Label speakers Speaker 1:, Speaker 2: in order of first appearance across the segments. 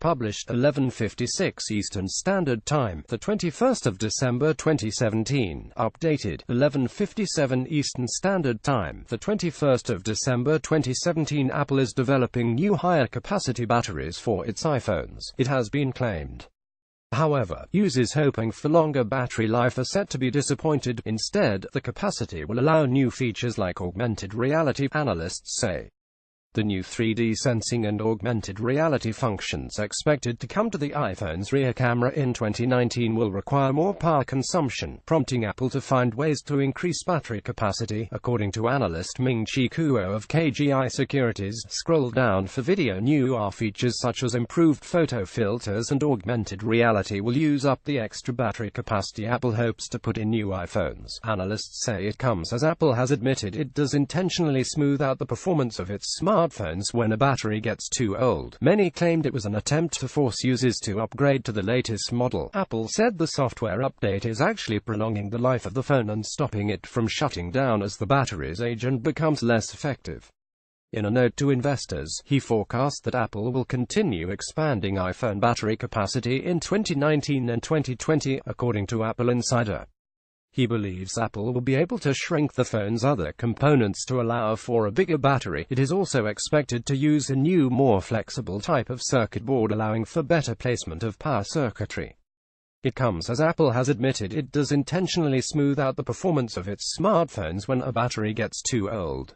Speaker 1: published 11:56 Eastern Standard Time, the 21st of December 2017. Updated 11:57 Eastern Standard Time, the 21st of December 2017. Apple is developing new higher capacity batteries for its iPhones, it has been claimed. However, users hoping for longer battery life are set to be disappointed. Instead, the capacity will allow new features like augmented reality, analysts say. The new 3D sensing and augmented reality functions expected to come to the iPhone's rear camera in 2019 will require more power consumption, prompting Apple to find ways to increase battery capacity, according to analyst Ming-Chi of KGI Securities. Scroll down for video. New AR features such as improved photo filters and augmented reality will use up the extra battery capacity Apple hopes to put in new iPhones. Analysts say it comes as Apple has admitted it does intentionally smooth out the performance of its smartphones when a battery gets too old. Many claimed it was an attempt to force users to upgrade to the latest model. Apple said the software update is actually prolonging the life of the phone and stopping it from shutting down as the batteries age and becomes less effective. In a note to investors, he forecast that Apple will continue expanding iPhone battery capacity in 2019 and 2020, according to Apple Insider. He believes Apple will be able to shrink the phone's other components to allow for a bigger battery. It is also expected to use a new, more flexible type of circuit board allowing for better placement of power circuitry. It comes as Apple has admitted it does intentionally smooth out the performance of its smartphones when a battery gets too old.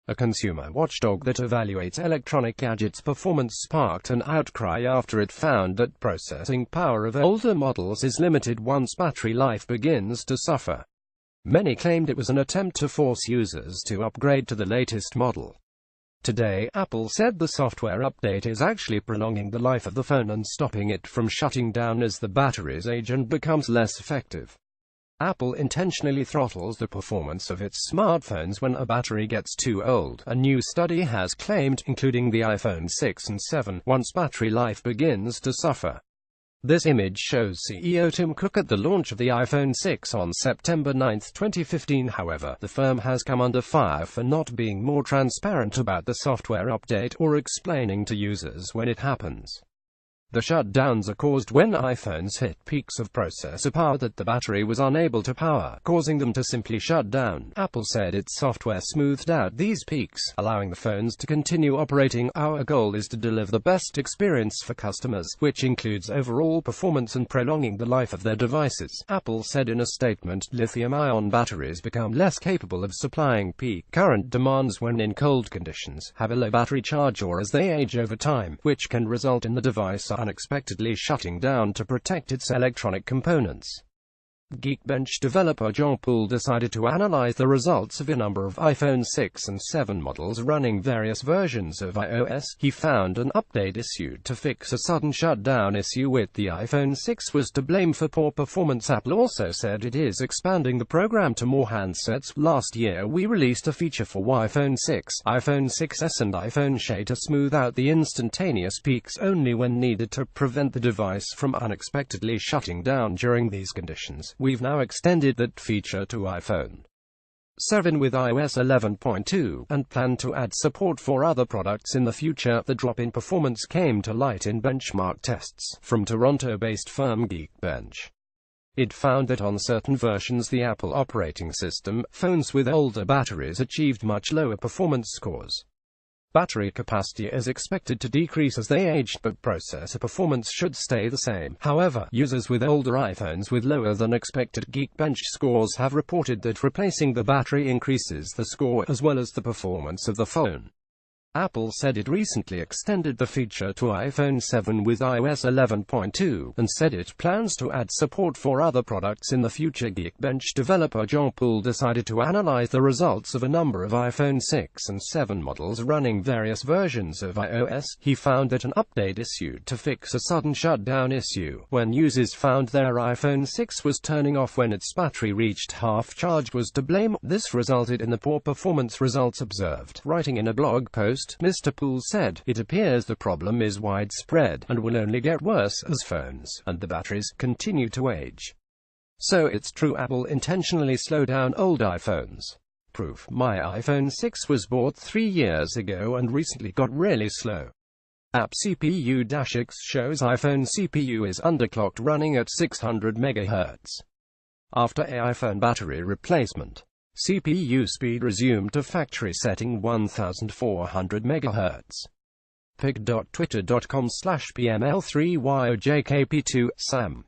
Speaker 1: A consumer watchdog that evaluates electronic gadgets' performance sparked an outcry after it found that processing power of older models is limited once battery life begins to suffer. Many claimed it was an attempt to force users to upgrade to the latest model. Today, Apple said the software update is actually prolonging the life of the phone and stopping it from shutting down as the batteries age and becomes less effective. Apple intentionally throttles the performance of its smartphones when a battery gets too old, a new study has claimed, including the iPhone 6 and 7, once battery life begins to suffer. This image shows CEO Tim Cook at the launch of the iPhone 6 on September 9, 2015. However, the firm has come under fire for not being more transparent about the software update or explaining to users when it happens. The shutdowns are caused when iPhones hit peaks of processor power that the battery was unable to power, causing them to simply shut down. Apple said its software smoothed out these peaks, allowing the phones to continue operating. Our goal is to deliver the best experience for customers, which includes overall performance and prolonging the life of their devices, Apple said in a statement. Lithium-ion batteries become less capable of supplying peak current demands when in cold conditions, have a low battery charge or as they age over time, which can result in the device unexpectedly shutting down to protect its electronic components. Geekbench developer John Poole decided to analyze the results of a number of iPhone 6 and 7 models running various versions of iOS. He found an update issued to fix a sudden shutdown issue with the iPhone 6 was to blame for poor performance. Apple also said it is expanding the program to more handsets. Last year we released a feature for iPhone 6, iPhone 6s and iPhone SE to smooth out the instantaneous peaks only when needed to prevent the device from unexpectedly shutting down during these conditions. We've now extended that feature to iPhone 7 with iOS 11.2, and plan to add support for other products in the future. The drop in performance came to light in benchmark tests from Toronto-based firm Geekbench. It found that on certain versions the Apple operating system, phones with older batteries achieved much lower performance scores. Battery capacity is expected to decrease as they age, but processor performance should stay the same. However, users with older iPhones with lower than expected Geekbench scores have reported that replacing the battery increases the score as well as the performance of the phone. Apple said it recently extended the feature to iPhone 7 with iOS 11.2, and said it plans to add support for other products in the future. Geekbench developer John Poole decided to analyze the results of a number of iPhone 6 and 7 models running various versions of iOS. He found that an update issued to fix a sudden shutdown issue when users found their iPhone 6 was turning off when its battery reached half charge was to blame. This resulted in the poor performance results observed. Writing in a blog post, Mr. Poole said, "It appears the problem is widespread, and will only get worse as phones and the batteries continue to age. So it's true Apple intentionally slowed down old iPhones. Proof: my iPhone 6 was bought 3 years ago and recently got really slow. App CPU-X shows iPhone CPU is underclocked running at 600 MHz. After a iPhone battery replacement, CPU speed resumed to factory setting 1400 MHz. pic.twitter.com/PML3YOJKP2, Sam.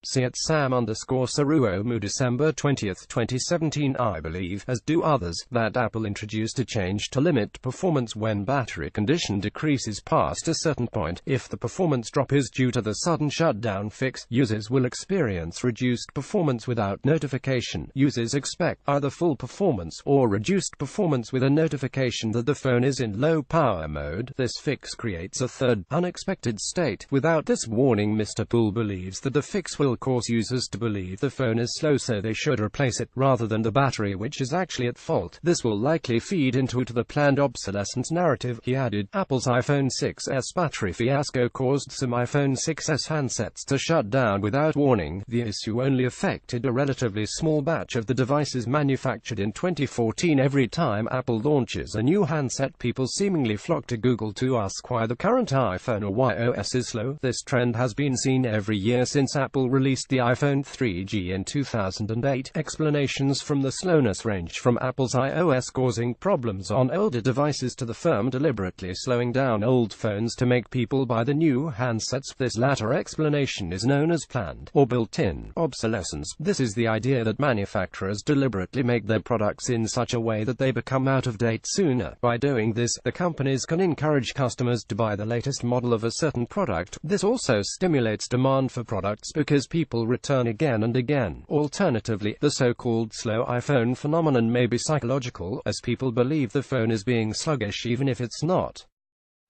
Speaker 1: See at Sam_Saruomu December 20, 2017. I believe, as do others, that Apple introduced a change to limit performance when battery condition decreases past a certain point. If the performance drop is due to the sudden shutdown fix, users will experience reduced performance without notification. Users expect either full performance or reduced performance with a notification that the phone is in low power mode. This fix creates a third, unexpected state. Without this warning, Mr. Poole believes that the fix will cause users to believe the phone is slow, so they should replace it, rather than the battery which is actually at fault. This will likely feed into the planned obsolescence narrative, he added. Apple's iPhone 6s battery fiasco caused some iPhone 6s handsets to shut down without warning. The issue only affected a relatively small batch of the devices manufactured in 2014. Every time Apple launches a new handset, people seemingly flock to Google to ask why the current iPhone or iOS is slow. This trend has been seen every year since Apple released the iPhone 3G in 2008. Explanations from the slowness range from Apple's iOS causing problems on older devices to the firm deliberately slowing down old phones to make people buy the new handsets. This latter explanation is known as planned or built-in obsolescence. This is the idea that manufacturers deliberately make their products in such a way that they become out of date sooner. By doing this, the companies can encourage customers to buy the latest model of a certain product. This also stimulates demand for products because people return again and again. Alternatively, the so-called slow iPhone phenomenon may be psychological, as people believe the phone is being sluggish even if it's not.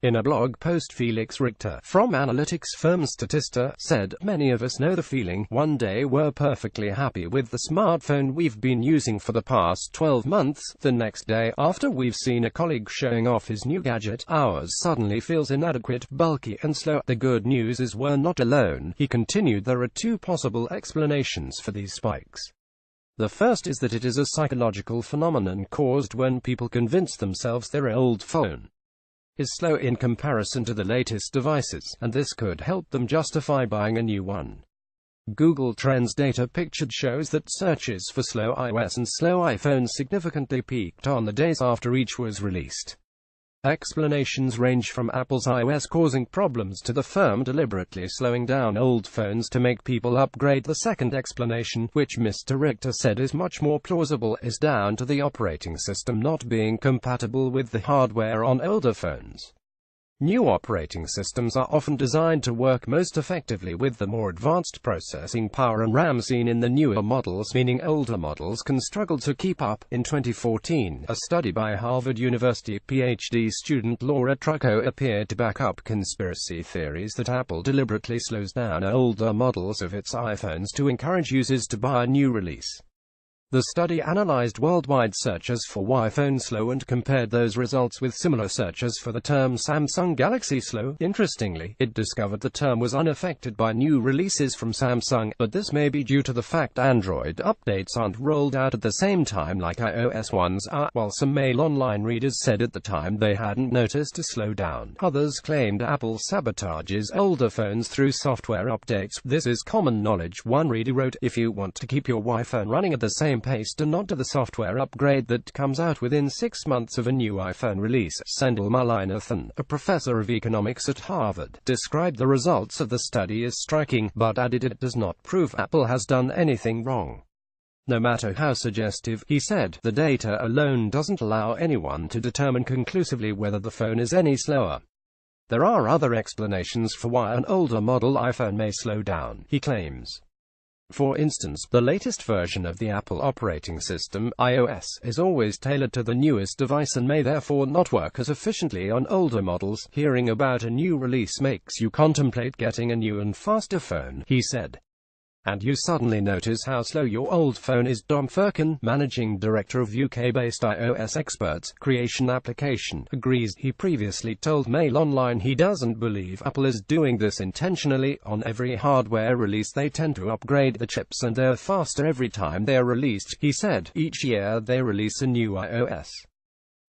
Speaker 1: In a blog post, Felix Richter, from analytics firm Statista, said, "Many of us know the feeling. One day we're perfectly happy with the smartphone we've been using for the past 12 months. The next day, after we've seen a colleague showing off his new gadget, ours suddenly feels inadequate, bulky, and slow. The good news is we're not alone." He continued, "There are two possible explanations for these spikes. The first is that it is a psychological phenomenon caused when people convince themselves their old phone is slow in comparison to the latest devices, and this could help them justify buying a new one. Google Trends data pictured shows that searches for slow iOS and slow iPhones significantly peaked on the days after each was released. Explanations range from Apple's iOS causing problems to the firm deliberately slowing down old phones to make people upgrade. The second explanation, which Mr. Richter said is much more plausible, is down to the operating system not being compatible with the hardware on older phones. New operating systems are often designed to work most effectively with the more advanced processing power and RAM seen in the newer models, meaning older models can struggle to keep up. In 2014, a study by Harvard University PhD student Laura Trucco appeared to back up conspiracy theories that Apple deliberately slows down older models of its iPhones to encourage users to buy a new release. The study analyzed worldwide searches for iPhone slow and compared those results with similar searches for the term Samsung Galaxy slow. Interestingly, it discovered the term was unaffected by new releases from Samsung, but this may be due to the fact Android updates aren't rolled out at the same time like iOS ones are. While some Mail Online readers said at the time they hadn't noticed a slowdown, others claimed Apple sabotages older phones through software updates. This is common knowledge, one reader wrote. If you want to keep your iPhone running at the same pace, do not do the software upgrade that comes out within 6 months of a new iPhone release. Sendhil Mullainathan, a professor of economics at Harvard, described the results of the study as striking, but added it does not prove Apple has done anything wrong. No matter how suggestive, he said, the data alone doesn't allow anyone to determine conclusively whether the phone is any slower. There are other explanations for why an older model iPhone may slow down, he claims. For instance, the latest version of the Apple operating system, iOS, is always tailored to the newest device and may therefore not work as efficiently on older models. Hearing about a new release makes you contemplate getting a new and faster phone, he said. And you suddenly notice how slow your old phone is. Dom Firkin, managing director of UK-based iOS Experts Creation Application, agrees. He previously told Mail Online he doesn't believe Apple is doing this intentionally. On every hardware release they tend to upgrade the chips and they're faster every time they're released, he said. Each year they release a new iOS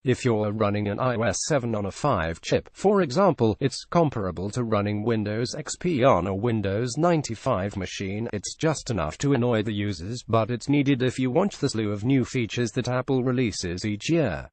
Speaker 1: If you're running an iOS 7 on a 5 chip, for example, it's comparable to running Windows XP on a Windows 95 machine. It's just enough to annoy the users, but it's needed if you want the slew of new features that Apple releases each year.